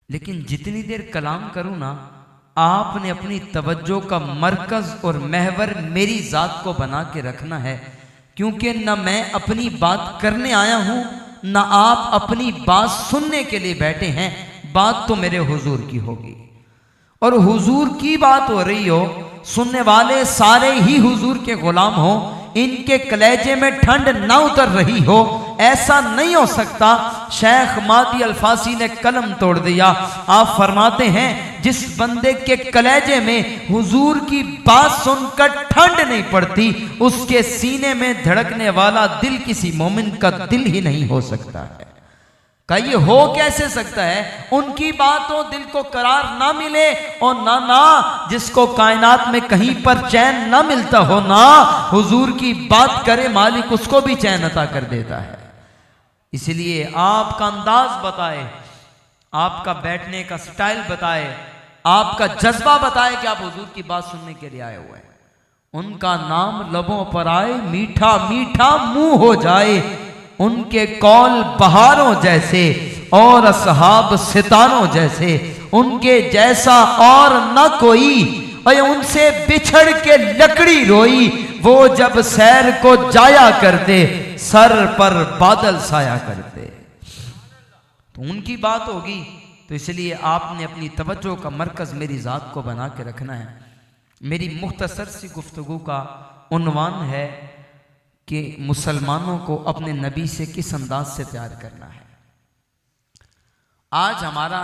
लेकिन जितनी देर कलाम करूं ना, आपने अपनी तवज्जो का मरकज और महवर मेरी जात को बना के रखना है, क्योंकि न मैं अपनी बात करने आया हूं, न आप अपनी बात सुनने के लिए बैठे हैं। बात तो मेरे हुजूर की होगी, और हुजूर की बात हो रही हो, सुनने वाले सारे ही हुजूर के गुलाम हो, इनके कलेजे में ठंड ना उतर रही हो, ऐसा नहीं हो सकता। शेख मादी अल्फासी ने कलम तोड़ दिया। आप फरमाते हैं जिस बंदे के कलेजे में हुजूर की बात सुनकर ठंड नहीं पड़ती, उसके सीने में धड़कने वाला दिल किसी मोमिन का दिल ही नहीं हो सकता है। का ये हो कैसे सकता है? उनकी बातों दिल को करार ना मिले, और ना जिसको कायनात में कहीं पर चैन ना मिलता हो, ना हुजूर की बात करे मालिक उसको भी चैन अता कर देता है। इसलिए आपका अंदाज बताए, आपका बैठने का स्टाइल बताए, आपका जज्बा बताए कि आप हुजूर की बात सुनने के लिए आए हुए हैं। उनका नाम लबों पर आए, मीठा मीठा मुंह हो जाए, उनके कौल बहारों जैसे और असहाब सितारों जैसे, उनके जैसा और न कोई, और उनसे बिछड़ के लकड़ी रोई, वो जब सैर को जाया करते, सर पर बादल साया करते। तो उनकी बात होगी, तो इसलिए आपने अपनी तवज्जो का मरकज मेरी जात को बना के रखना है। मेरी मुख्तसर सी गुफ्तगू का उन्वान है कि मुसलमानों को अपने नबी से किस अंदाज से प्यार करना है। आज हमारा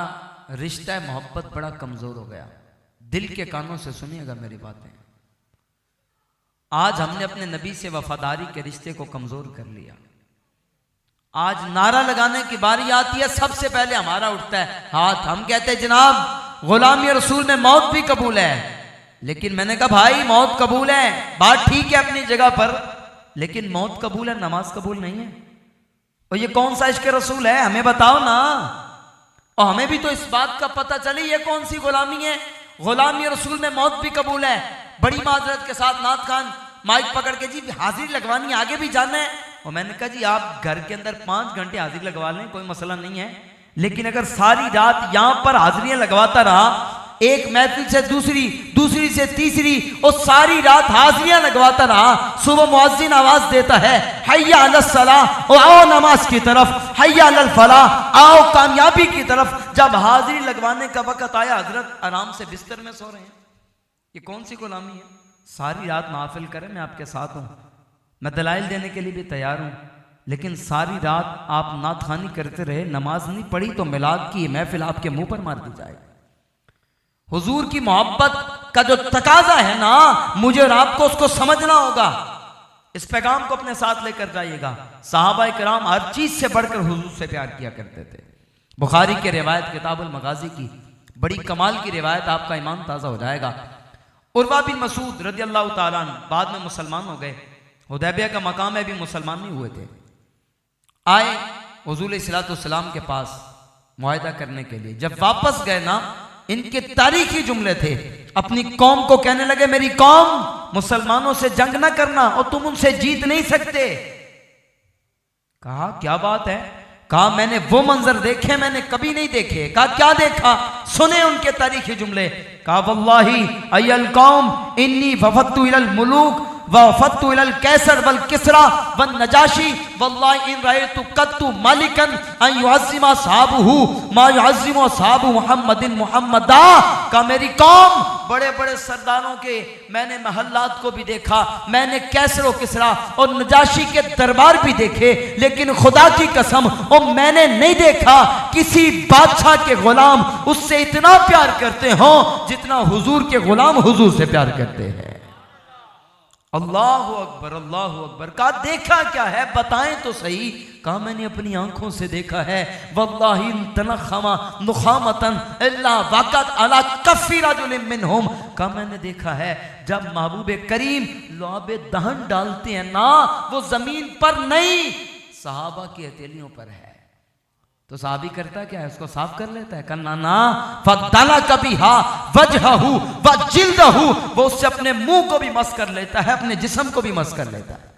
रिश्ता मोहब्बत बड़ा कमजोर हो गया। दिल के कानों से सुनिएगा मेरी बातें। आज हमने अपने नबी से वफादारी के रिश्ते को कमजोर कर लिया। आज नारा लगाने की बारी आती है, सबसे पहले हमारा उठता है हाथ। हम कहते हैं जनाब गुलामी रसूल में मौत भी कबूल है। लेकिन मैंने कहा भाई मौत कबूल है, बात ठीक है अपनी जगह पर, लेकिन मौत कबूल है, नमाज कबूल नहीं है। और ये कौन सा इश्क रसूल है, हमें बताओ ना। और हमें भी तो इस बात का पता चले ये कौन सी गुलामी है। गुलामी रसूल में मौत भी कबूल है। बड़ी माजरत के साथ नाथ खान माइक पकड़ के जी हाजिरी लगवानी, आगे भी जाना है। और मैंने कहा जी आप घर के अंदर 5 घंटे हाजिरी लगवा लें, कोई मसला नहीं है, लेकिन अगर सारी रात यहां पर हाजिरियां लगवाता रहा, एक महफिल से दूसरी, दूसरी से तीसरी, और सारी रात हाजिरियां लगवाता रहा, सुबह मुअज्जिन आवाज देता है हय्या अलस सलाह, और आओ नमाज की तरफ, हय्या अलल फलाह, आओ कामयाबी की तरफ। जब हाजिरी लगवाने का वक्त आया, हजरत आराम से बिस्तर में सो रहे हैं। ये कौन सी गुलामी है? सारी रात महफिल करें, मैं आपके साथ हूं, मैं दलाइल देने के लिए भी तैयार हूं, लेकिन सारी रात आप नात खानी करते रहे, नमाज नहीं पढ़ी तो मिलाद की महफिल आपके मुंह पर मार दी जाएगी। हुजूर की मोहब्बत का जो तकाजा है ना, मुझे और आपको उसको समझना होगा। इस पैगाम को अपने साथ लेकर जाइएगा। सहाबा किराम हर चीज से बढ़कर हुजूर से प्यार किया करते थे। बुखारी के रिवायत किताबुल मगाजी की बड़ी कमाल की रिवायत, आपका ईमान ताजा हो जाएगा। उर्वा बिन मसूद रज़ी अल्लाह ताला अन्हु बाद में मुसलमान हो गए। हुदैबिया का मकाम है, भी मुसलमान नहीं हुए थे। आए हुजूर सल्लल्लाहु के पास मुआहिदा करने के लिए। जब वापस गए ना, इनके तारीखी जुमले थे। अपनी कौम को कहने लगे मेरी कौम, मुसलमानों से जंग ना करना और तुम उनसे जीत नहीं सकते। कहा क्या बात है? कहा मैंने वो मंजर देखे मैंने कभी नहीं देखे। कहा क्या देखा? सुने उनके तारीखी जुमले। कहा वल्लाही अय्यल कौम इन्नी वफद्तु इलल मुलूक वफद्तु इलल कैसर वल किसरा वन नजाशी वल्लाहि इन रअयतु कत्तु मालिकन अन युअज़्ज़िमा साहबहु मा युअज़्ज़िमु साहबु मुहम्मदिन मुहम्मदा। का मेरी कौम, बड़े बड़े सरदारों के मैंने महल्लात को भी देखा, मैंने कैसर व किसरा और नजाशी के दरबार भी देखे, लेकिन खुदा की कसम और मैंने नहीं देखा किसी बादशाह के गुलाम उससे इतना प्यार करते हो जितना हुजूर के गुलाम हुजूर से प्यार करते हैं। अल्लाहु अकबर, अल्लाहु अकबर। कहा देखा क्या है बताएं तो सही। कहा मैंने अपनी आंखों से देखा है। वल्लाहि तनखमा नुखामतन इल्ला वक़त अला कफ़ी रजुलिन मिनहुम। कहा मैंने देखा है जब महबूब करीम लुआब दहन डालते हैं ना, वो जमीन पर नहीं सहाबा की हथेलियों पर है। तो साहबी करता क्या है? उसको साफ कर लेता है। कन्ना ना फदला कभी हा वजहहू व जिल्दहू, वो उससे अपने मुंह को भी मस कर लेता है, अपने जिस्म को भी मस कर लेता है।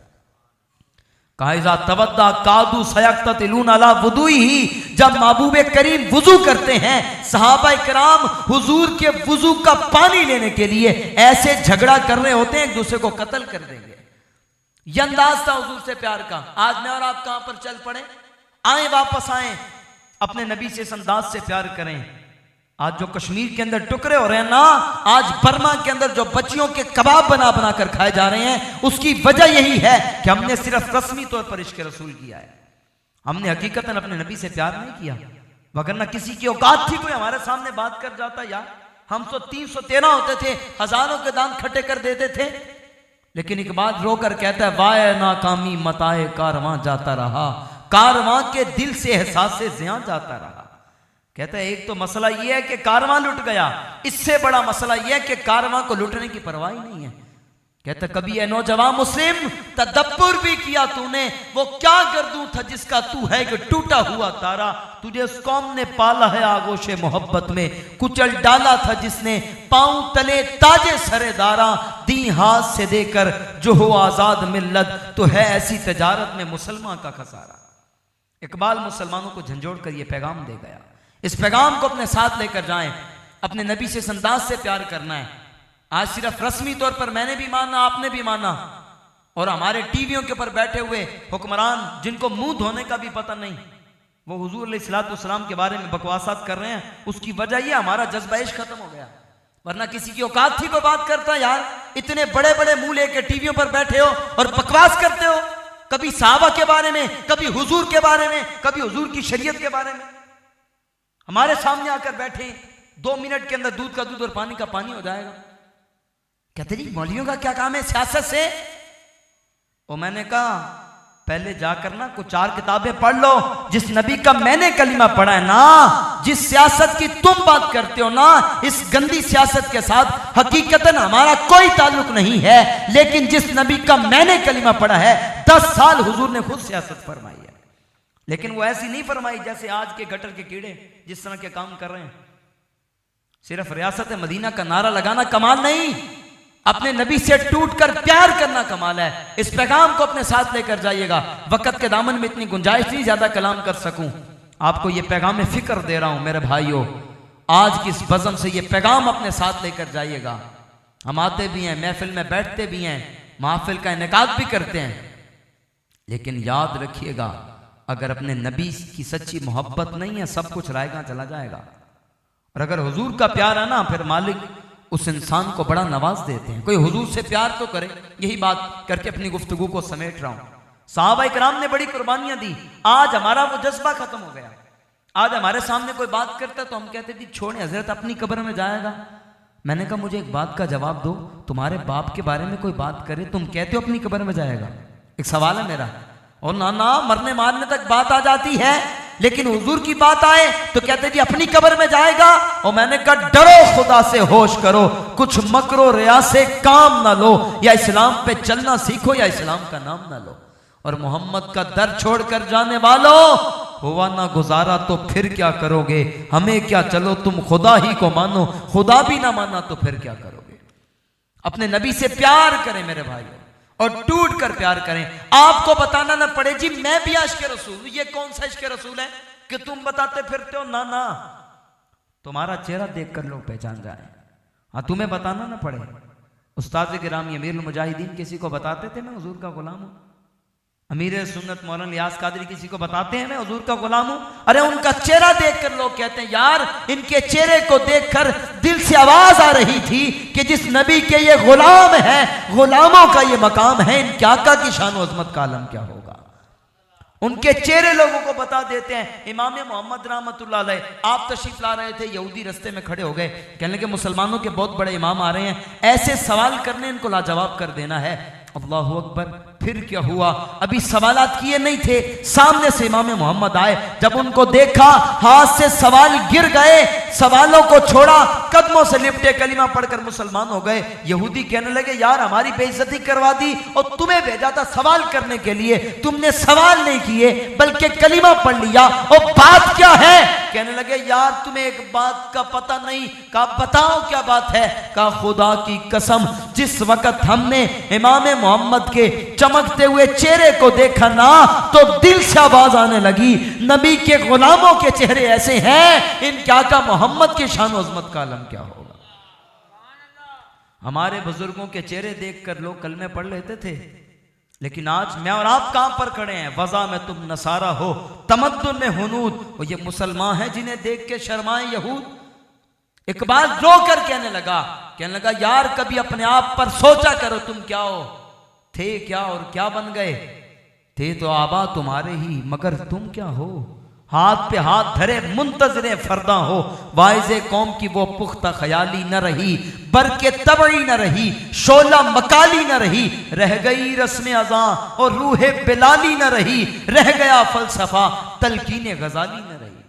कहा तवद्दा कादू सयक्ततिलून अला वुदुई ही, जब महबूब करीम वुजू करते हैं सहाबा इकराम हुजूर के वुजू का पानी लेने के लिए ऐसे झगड़ा कर रहे होते हैं, एक दूसरे को कत्ल कर देंगे। यह अंदाज था हुजूर से प्यार का। आज मैं और आप कहां पर चल पड़े, आए वापस आए, अपने नबी से इस अंदाज से प्यार करें। आज जो कश्मीर के अंदर टुकड़े हो रहे हैं ना, आज बर्मा के अंदर जो बच्चियों के कबाब बना बना कर खाए जा रहे हैं, उसकी वजह यही है कि हमने सिर्फ रस्मी तौर पर इश्क रसूल किया है, हमने हकीकतन अपने नबी से प्यार नहीं किया। वगरना किसी की औकात थी कोई हमारे सामने बात कर जाता, यार हम तो 313 होते थे, हजारों के दान खट्टे कर देते थे। लेकिन इकबाल रोकर कहता है, वाय नाकामी मताए कारवां जाता रहा, कारवां के दिल से एहसास से ज़ियां जाता रहा। कहता है एक तो मसला यह है कि कारवां लुट गया, इससे बड़ा मसला यह है कि कारवां को लुटने की परवाह ही नहीं है। कहता कभी ए नौजवान मुस्लिम तदब्बुर भी किया तूने, वो क्या गर्दू था जिसका तू है कि टूटा हुआ तारा, तुझे उस कौम ने पाला है आगोशे मोहब्बत में, कुचल डाला था जिसने पांव तले ताजे सरेदारा, दी हाथ से देकर जो हो आजाद मिल्लत, तो है ऐसी तजारत में मुसलमान का खसारा। इकबाल मुसलमानों को झंझोड़ कर यह पैगाम दे गया, इस पैगाम को अपने साथ लेकर जाएं, अपने नबी से इस अंदाज से प्यार करना है। आज सिर्फ रस्मी तौर पर मैंने भी माना, आपने भी माना, और हमारे टीवियों के ऊपर बैठे हुए हुक्मरान जिनको मुंह धोने का भी पता नहीं, वो हुजूर अलैहिस्सलाम के बारे में बकवासात कर रहे हैं। उसकी वजह यह हमारा जज्बा इश्क खत्म हो गया। वरना किसी की औकात थी कोई बात करता, यार इतने बड़े बड़े मुंह लेके टीवियों पर बैठे हो और बकवास करते हो, कभी सहाबा के बारे में, कभी हुजूर के बारे में, कभी हुजूर की शरीयत के बारे में। हमारे सामने आकर बैठे, 2 मिनट के अंदर दूध का दूध और पानी का पानी हो जाएगा। कहते जी मौलवियों का क्या काम है सियासत से? और मैंने कहा पहले जाकर ना कुछ 4 किताबें पढ़ लो, जिस नबी का मैंने कलीमा पढ़ा है ना, जिस सियासत की तुम बात करते हो ना, इस गंदी सियासत के साथ हकीकतन हमारा कोई ताल्लुक नहीं है। लेकिन जिस नबी का मैंने कलीमा पढ़ा है, 10 साल हुजूर ने खुद सियासत फरमाई है, लेकिन वो ऐसी नहीं फरमाई जैसे आज के गटर के कीड़े जिस तरह के काम कर रहे हैं। सिर्फ रियासत मदीना का नारा लगाना कमाल नहीं, अपने नबी से टूटकर प्यार करना कमाल है। इस पैगाम को अपने साथ लेकर जाइएगा। वक्त के दामन में इतनी गुंजाइश नहीं ज्यादा कलाम कर सकूं, आपको यह पैगाम में फिक्र दे रहा हूं मेरे भाइयों। आज की इस बज़म से यह पैगाम अपने साथ लेकर जाइएगा। हम आते भी हैं, महफिल में बैठते भी हैं, महफिल का इनेकाद भी करते हैं, लेकिन याद रखिएगा अगर अपने नबी की सच्ची मोहब्बत नहीं है, सब कुछ रायगा चला जाएगा। और अगर हुजूर का प्यार है ना, फिर मालिक उस इंसान को बड़ा नवाज देते हैं। कोई हुजूर से प्यार तो करे, यही बात करके अपनी गुफ्तगू को समेट रहा हूं। सहाबा इकराम ने बड़ी कुर्बानियां दी, आज हमारा वो जज्बा खत्म हो गया। आज हमारे सामने कोई बात करता तो हम कहते थी छोड़े, हजरत अपनी कब्र में जाएगा। मैंने कहा मुझे एक बात का जवाब दो, तुम्हारे बाप के बारे में कोई बात करे, तुम कहते हो अपनी कब्र में जाएगा? एक सवाल है मेरा। और ना ना मरने मारने तक बात आ जाती है, लेकिन हुजूर की बात आए तो कहते जी अपनी कब्र में जाएगा। और मैंने कहा डरो खुदा से, होश करो, कुछ मकरो रिया से काम ना लो, या इस्लाम पे चलना सीखो या इस्लाम का नाम ना लो। और मोहम्मद का दर छोड़कर जाने वालों, हुआ ना गुजारा तो फिर क्या करोगे? हमें क्या, चलो तुम खुदा ही को मानो, खुदा भी ना माना तो फिर क्या करोगे? अपने नबी से प्यार करें मेरे भाइयों, और टूट कर प्यार करें। आपको बताना ना पड़े जी मैं भी इश्क रसूल, ये कौन सा इश्क रसूल है कि तुम बताते फिरते हो? ना ना, तुम्हारा चेहरा देखकर लोग पहचान जाए। हाँ, तुम्हें बताना ना पड़े। उस्ताद गिरामी अमीरुल मुजाहिदीन किसी को बताते थे मैं हुजूर का गुलाम हूं? अमीर सुन्नत मौलाना इलियास कादरी किसी को बताते हैं मैं हुजूर का गुलाम हूं? अरे उनका चेहरा देखकर लोग कहते हैं यार इनके चेहरे को देखकर दिल से आवाज आ रही थी कि जिस नबी के ये गुलाम है, गुलामों का ये मकाम है, इनके आका की शान व अज़मत का आलम क्या होगा। उनके चेहरे लोगों को बता देते हैं। इमाम मोहम्मद रहमतुल्लाह अलैह आप तशरीफ ला रहे थे, यहूदी रस्ते में खड़े हो गए, कहने लगे मुसलमानों के बहुत बड़े इमाम आ रहे हैं, ऐसे सवाल करने इनको लाजवाब कर देना है। अल्लाहु अकबर। फिर क्या हुआ? अभी सवालात किए नहीं थे, सामने से इमाम मोहम्मद आए, जब उनको देखा हाथ से सवाल गिर गए, सवालों को छोड़ा, कदमों से लिपटे, कलीमा पढ़कर मुसलमान हो गए। यहूदी कहने लगे यार हमारी बेइज्जती करवा दी और तुम्हें भेजा था सवाल करने के लिए, तुमने सवाल नहीं किए बल्कि कलीमा पढ़ लिया, और बात क्या है? कहने लगे यार तुम्हें एक बात का पता नहीं। कहा बताओ क्या बात है? कहा खुदा की कसम जिस वक्त हमने इमाम मोहम्मद के चमकते हुए चेहरे को देखा ना तो दिल से आवाज आने लगी, नबी के गुलामों के चेहरे ऐसे हैं, इन क्या का मोहम्मद की शान अज़मत का आलम क्या होगा। हमारे बुजुर्गों के चेहरे देखकर लोग कलमे पढ़ लेते थे, लेकिन आज मैं और आप कहां पर खड़े हैं। वज़ा में तुम नसारा हो, तमद्दुन में हुनूद, और ये मुसलमान हैं जिन्हें देख के शर्माए यहूद। इकबाल रो कर कहने लगा यार कभी अपने आप पर सोचा करो, तुम क्या हो, थे क्या और क्या बन गए। थे तो आबा तुम्हारे ही, मगर तुम क्या हो। हाथ पे हाथ धरे मुंतजरे फरदा हो, वाइज़े कौम की वो पुख्ता ख्याली न रही, बरके तबई न रही, शोला मकाली न रही, रह गई रस्म अज़ा और रूहे बिलाली न रही, रह गया फलसफा तलकीन गजाली न रही।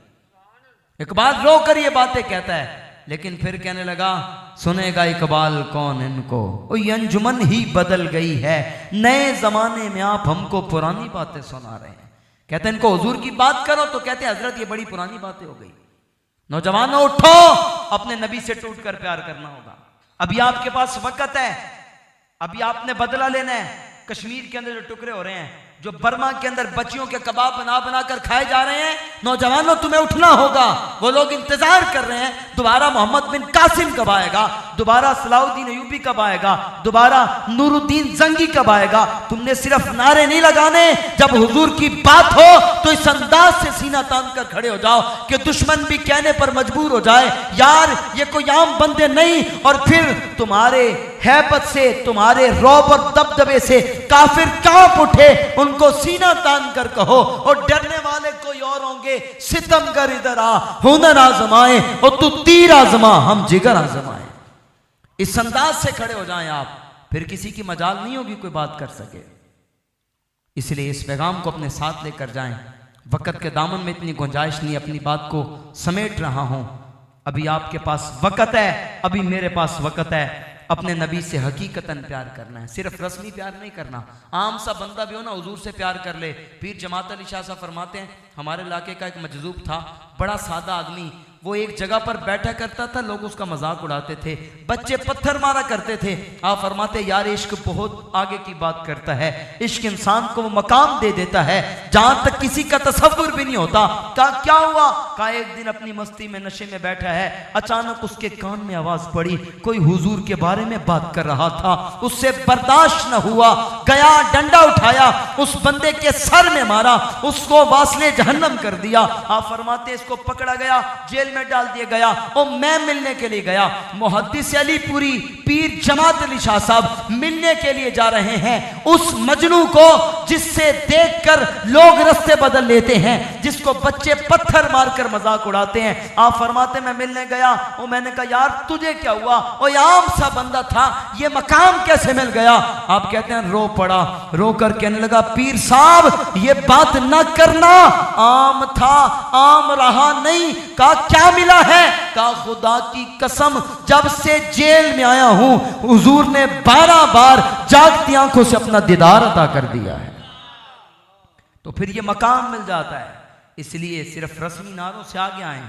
इकबाल रो कर ये बातें कहता है, लेकिन फिर कहने लगा सुनेगा इकबाल कौन इनको, ओ ये अंजुमन ही बदल गई है, नए जमाने में आप हमको पुरानी बातें सुना रहे हैं। कहते हैं इनको हुजूर की बात करो तो कहते हैं हजरत ये बड़ी पुरानी बातें हो गई। नौजवानों उठो, अपने नबी से टूट कर प्यार करना होगा। अभी आपके पास वक्त है, अभी आपने बदला लेना है। कश्मीर के अंदर जो टुकड़े हो रहे हैं, जो बर्मा के अंदर बच्चियों के कबाब बना बना कर खाए जा रहे हैं, नौजवानों तुम्हें उठना होगा। वो लोग इंतजार कर रहे हैं दोबारा मोहम्मद बिन कासिम कब आएगा, दोबारा सलाउद्दीन अयूबी कब आएगा, दोबारा नूरुद्दीन जंगी कब आएगा। तुमने सिर्फ नारे नहीं लगाने, जब हुजूर की बात हो तो इस अंदाज से सीना तान कर खड़े हो जाओ कि दुश्मन भी कहने पर मजबूर हो जाए यार ये कोई आम बंदे नहीं। और फिर तुम्हारे हैबत से, तुम्हारे रौब और दबदबे से काफिर कांप उठे, उनको सीना तान कर कहो और डरने वाले कोई और होंगे, सितमगर इधर आ, हुनर आजमाए और तू तीर आजमा, हम जिगर आजमाए। इस अंदाज से खड़े हो जाएं आप, फिर किसी की मजाल नहीं होगी कोई बात कर सके। इसलिए इस पैगाम को अपने साथ लेकर जाएं। वक्त के दामन में इतनी गुंजाइश नहीं, अपनी बात को समेट रहा हूं। अभी आपके पास वक्त है, अभी मेरे पास वक्त है। अपने नबी से हकीकतन प्यार करना है, सिर्फ रस्मी प्यार नहीं करना। आम सा बंदा भी हो ना हुजूर से प्यार कर ले। पीर जमात अली शाह साहब फरमाते हैं, हमारे इलाके का एक मजजूब था, बड़ा सादा आदमी, वो एक जगह पर बैठा करता था, लोग उसका मजाक उड़ाते थे, बच्चे पत्थर मारा करते थे। आप फरमाते यार इश्क बहुत आगे की बात करता है, इश्क इंसान को मकाम दे देता है जहां तक किसी का तसव्वुर भी नहीं होता। कहा क्या हुआ? कहा एक दिन अपनी मस्ती में नशे में बैठा है, अचानक उसके कान में आवाज पड़ी, कोई हुजूर के बारे में बात कर रहा था, उससे बर्दाश्त न हुआ, गया डंडा उठाया, उस बंदे के सर में मारा, उसको वासले जहन्नम कर दिया। आप फरमाते इसको पकड़ा गया, जेल में डाल दिया गया। और मैं मिलने के लिए गया, मुहद्दिस अलीपुरी पीर जमात अली शाह साहब मिलने के लिए जा रहे हैं उस मजनू को जिससे देखकर लोग रास्ते बदल लेते हैं, जिसको बच्चे पत्थर मारकर मजाक उड़ाते हैं। आप फरमाते मैं मिलने गया और मैंने कहा यार तुझे क्या हुआ? और आम सा बंदा था, ये मकाम कैसे मिल गया? आप कहते हैं रो पड़ा, रो कर कहने लगा पीर साहब ये बात ना करना, आम था आम रहा नहीं। कहा क्या मिला है? कहा खुदा की कसम जब से जेल में आया हूं हुजूर ने 12 बार जागती आंखों से अपना दीदार अता कर दिया है। तो फिर ये मकाम मिल जाता है। इसलिए सिर्फ रस्मी नारों से आगे आए,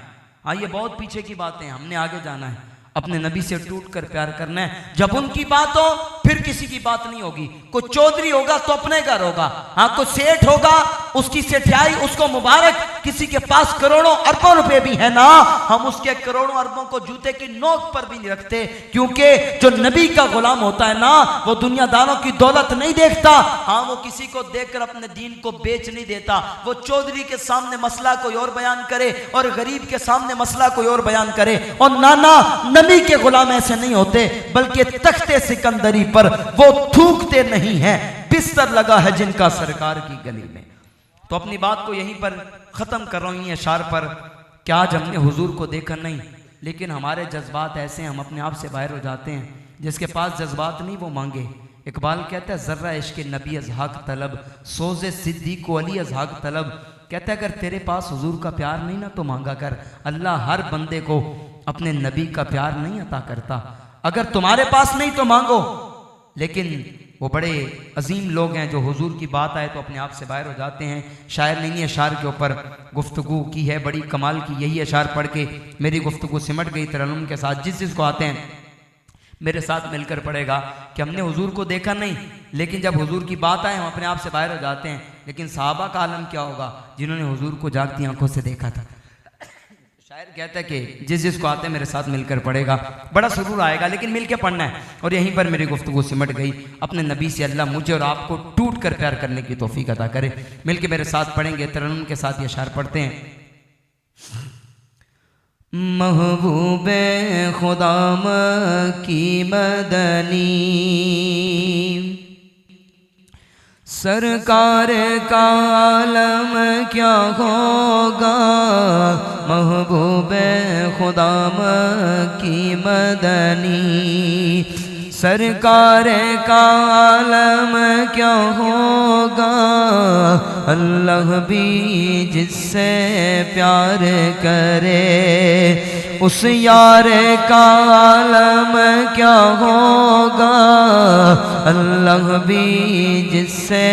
आइए बहुत पीछे की बातें, हमने आगे जाना है, अपने नबी से टूट कर प्यार करना है। जब उनकी बात हो फिर किसी की बात नहीं होगी। कोई चौधरी होगा तो अपने घर होगा, हाँ कोई सेठ होगा उसकी सेठियाई उसको मुबारक, किसी के पास करोड़ों अरबों रुपए भी है ना, हम उसके करोड़ों अरबों को जूते की नोक पर भी नहीं रखते, क्योंकि जो नबी का गुलाम होता है ना वो दुनियादारों की दौलत नहीं देखता। हाँ वो किसी को देखकर अपने दीन को बेच नहीं देता। वो चौधरी के सामने मसला कोई और बयान करे और गरीब के सामने मसला कोई और बयान करे। और नाना नबी के गुलाम ऐसे नहीं होते, बल्कि तख्ते सिकंदरी पर वो थूकते नहीं हैं, बिस्तर लगा है जिनका सरकार की गली में। तो अपनी बात को यहीं पर खत्म कर रहा हूं अशार पर। क्या आज हमने हुजूर को देखा नहीं, लेकिन हमारे जज्बात ऐसे हैं, हम अपने आप से बाहर हो जाते हैं। जिसके पास जज्बात नहीं वो मांगे। इकबाल कहता है जर्रा इश्क नबी अज़हाक तलब, सोज़े सिद्दीक़ को अली अज़हाक तलब। कहता है अगर तेरे पास हुजूर का प्यार नहीं ना तो मांगा कर। अल्लाह हर बंदे को अपने नबी का प्यार नहीं अता करता। अगर तुम्हारे पास नहीं तो मांगो। लेकिन वो बड़े अजीम लोग हैं जो हुजूर की बात आए तो अपने आप से बाहर हो जाते हैं। शायर ने इन्हीं अशार के ऊपर गुफ्तगू की है, बड़ी कमाल की। यही अशार पढ़ के मेरी गुफ्तगू सिमट गई तरन्नुम के साथ। जिस जिसको आते हैं मेरे साथ मिलकर पढ़ेगा कि हमने हुजूर को देखा नहीं, लेकिन जब हुजूर की बात आए हम अपने आप से बाहर हो जाते हैं। लेकिन सहाबा का आलम क्या होगा जिन्होंने हुजूर को जागती आंखों से देखा था। शायर कहता है कि जिसको आते मेरे साथ मिलकर पढ़ेगा बड़ा सुरूर आएगा, लेकिन मिल के पढ़ना है। और यहीं पर मेरी गुफ्तगू सिमट गई। अपने नबी से अल्लाह मुझे और आपको टूट कर प्यार करने की तौफीक अता करे। मिल के मेरे साथ पढ़ेंगे, तरन्नुम के साथ ये शायर पढ़ते हैं। महबूबे खुदा की मदनी सरकार का आलम क्या होगा, महबूबे खुदा की मदनी सरकार का आलम क्या होगा। अल्लाह भी जिससे प्यार करे उस यार का आलम क्या होगा। अल्लाह भी जिससे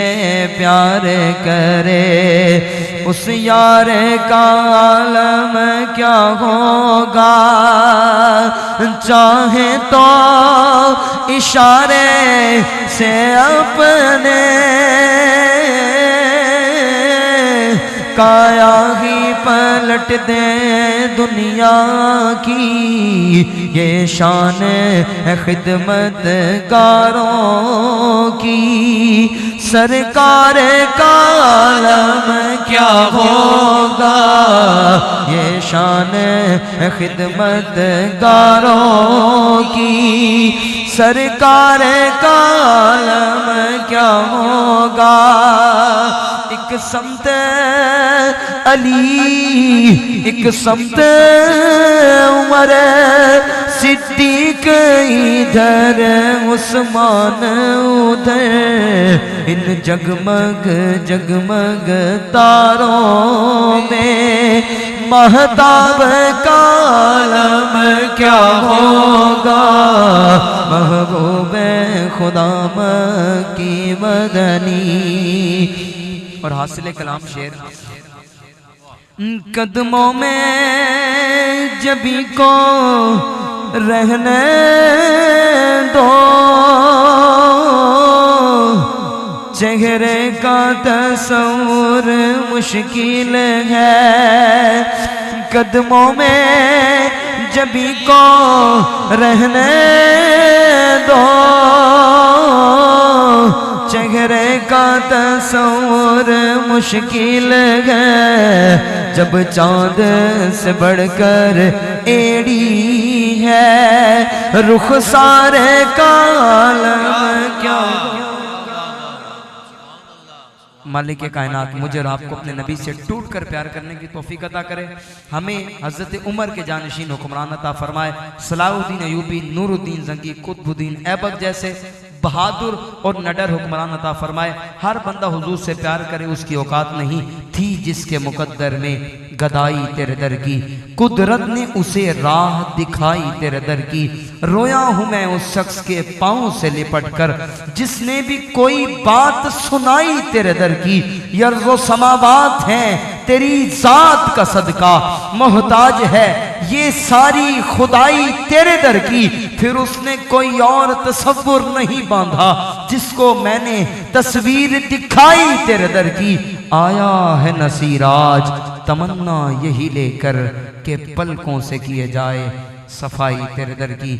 प्यार करे उस यार का आलम क्या होगा। चाहे तो इशारे से अपने काया ही पलट दे दुनिया की, ये शान है खिदमतगारों की। सरकार का आलम क्या होगा, ये शान है खिदमतगारों की। सरकार का आलम क्या होगा। एक समत अली एक समत उमर सिद्दीक इधर उस्मान उधर, इन जगमग जगमग तारों में महताब का आलम क्या होगा। महबूबे खुदा की मदनी। और हासिल कलाम शेर। कदमों में जबी को रहने दो, चेहरे का तस्वुर मुश्किल है। कदमों में जबी को रहने दो, चेहरे का तस्वुर मुश्किल है। जब चांद से बढ़कर एड़ी है, रुख सारे का आलम क्या। मालिक कायनात मुझे और आपको अपने नबी से टूट कर प्यार करने की तौफीक अता करे। हमें हजरत उमर के जानशीन हुक्मरान अता फरमाए। सलाहुद्दीन अयूबी, नूरुद्दीन जंगी, कुतुबुद्दीन ऐबक जैसे बहादुर और नडर हुक्मरान अता फरमाए। हर बंदा हुजूर से प्यार करे उसकी औकात नहीं थी जिसके मुकद्दर में गदाई तेरे दर की। कुदरत ने उसे राह दिखाई तेरे दर की। रोया हूं मैं उस शख्स के पांव से लिपट कर जिसने भी कोई बात सुनाई तेरे दर की। यर्ज़ो समावात हैं तेरी जात का सदका, मोहताज है ये सारी खुदाई तेरे दर की। फिर उसने कोई और तसव्वुर नहीं बांधा जिसको मैंने तस्वीर दिखाई तेरे दर की। आया है नसीराज तमन्ना यही लेकर के पलकों से किए जाए सफाई तेरे दर की।